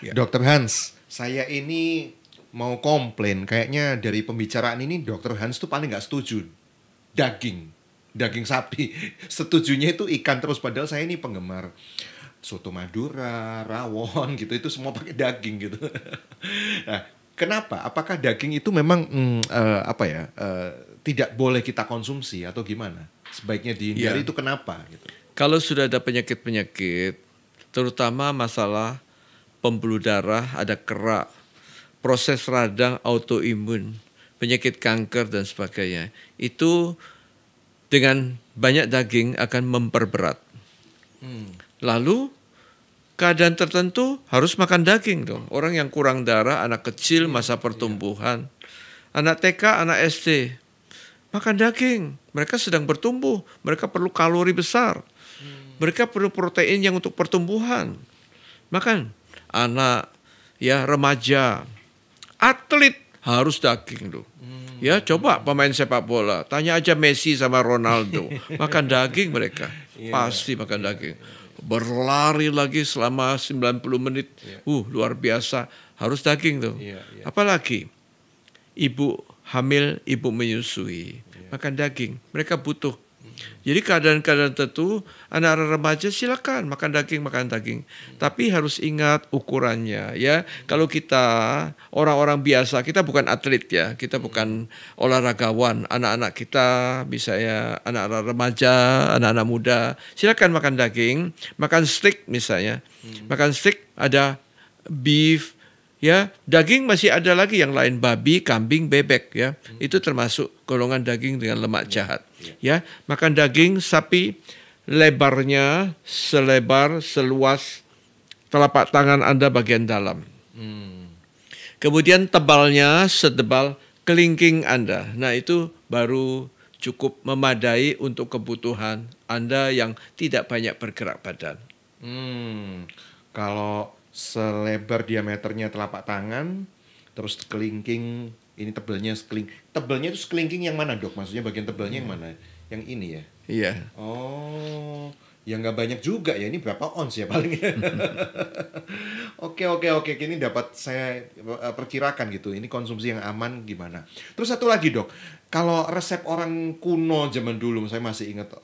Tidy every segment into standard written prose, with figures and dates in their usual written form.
Ya. Dokter Hans, saya ini mau komplain. Kayaknya dari pembicaraan ini Dokter Hans tuh paling nggak setuju daging sapi. Setujunya itu ikan terus. Padahal saya ini penggemar soto Madura, rawon gitu. Itu semua pakai daging gitu. Nah, kenapa? Apakah daging itu memang tidak boleh kita konsumsi atau gimana? Sebaiknya dihindari Ya. itu kenapa? Gitu. Kalau sudah ada penyakit-penyakit, terutama masalah pembuluh darah, ada kerak, proses radang autoimun, penyakit kanker dan sebagainya, itu dengan banyak daging akan memperberat. Lalu keadaan tertentu harus makan daging dong. Orang yang kurang darah, anak kecil, masa pertumbuhan, anak TK, anak SD, makan daging. Mereka sedang bertumbuh, mereka perlu kalori besar. Mereka perlu protein yang untuk pertumbuhan. Makan. Anak, ya remaja, atlet harus daging loh. Ya coba pemain sepak bola, tanya aja Messi sama Ronaldo, makan daging mereka, pasti makan daging. Berlari lagi selama 90 menit, luar biasa, harus daging tuh. Apalagi ibu hamil, ibu menyusui, makan daging, mereka butuh. Jadi keadaan-keadaan tertentu anak-anak remaja silakan makan daging. Tapi harus ingat ukurannya ya. Kalau kita orang-orang biasa, kita bukan atlet ya, kita bukan olahragawan. Anak-anak kita bisa ya anak-anak remaja, anak-anak muda, silakan makan daging, makan steak misalnya. Makan steak ada beef. Ya, daging masih ada lagi yang lain, babi, kambing, bebek ya. Itu termasuk golongan daging dengan lemak jahat. Ya, makan daging sapi lebarnya seluas telapak tangan Anda bagian dalam. Kemudian tebalnya setebal kelingking Anda. Nah, itu baru cukup memadai untuk kebutuhan Anda yang tidak banyak bergerak badan. Kalau selebar diameternya telapak tangan, terus kelingking, ini tebelnya itu kelingking yang mana dok? Maksudnya bagian tebelnya yang mana? Yang ini ya? Iya. Oh, ya nggak banyak juga ya, ini berapa ons ya paling? Oke, ini dapat saya perkirakan gitu, ini konsumsi yang aman gimana. Terus satu lagi dok, kalau resep orang kuno zaman dulu, saya masih ingat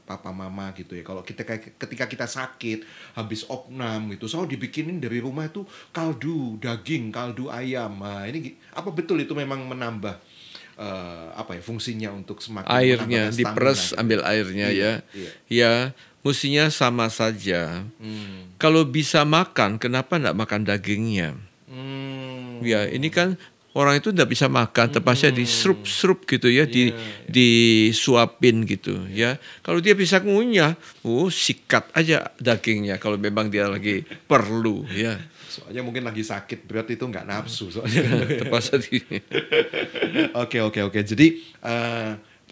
papa mama gitu ya, kalau ketika kita sakit, habis opnam gitu, selalu dibikinin dari rumah itu kaldu daging, kaldu ayam. Nah, ini apa betul itu memang menambah fungsinya untuk semakin Airnya menambahkan diperes, stamina, gitu. ambil airnya Iya. Ya, mestinya sama saja. Kalau bisa makan, kenapa enggak makan dagingnya? Ya, ini kan orang itu enggak bisa makan, terpaksa diserup-serup gitu ya, disuapin gitu ya. Kalau dia bisa ngunyah, sikat aja dagingnya kalau memang dia lagi perlu ya. Soalnya mungkin lagi sakit berat itu nggak nafsu soalnya. Terpaksa Oke. Jadi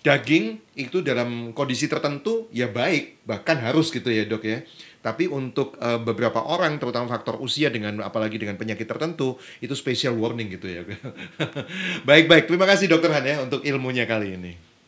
daging itu dalam kondisi tertentu ya baik, bahkan harus gitu ya dok ya. Tapi untuk beberapa orang, terutama faktor usia apalagi dengan penyakit tertentu, itu special warning gitu ya. Baik. Terima kasih dokter Han ya untuk ilmunya kali ini.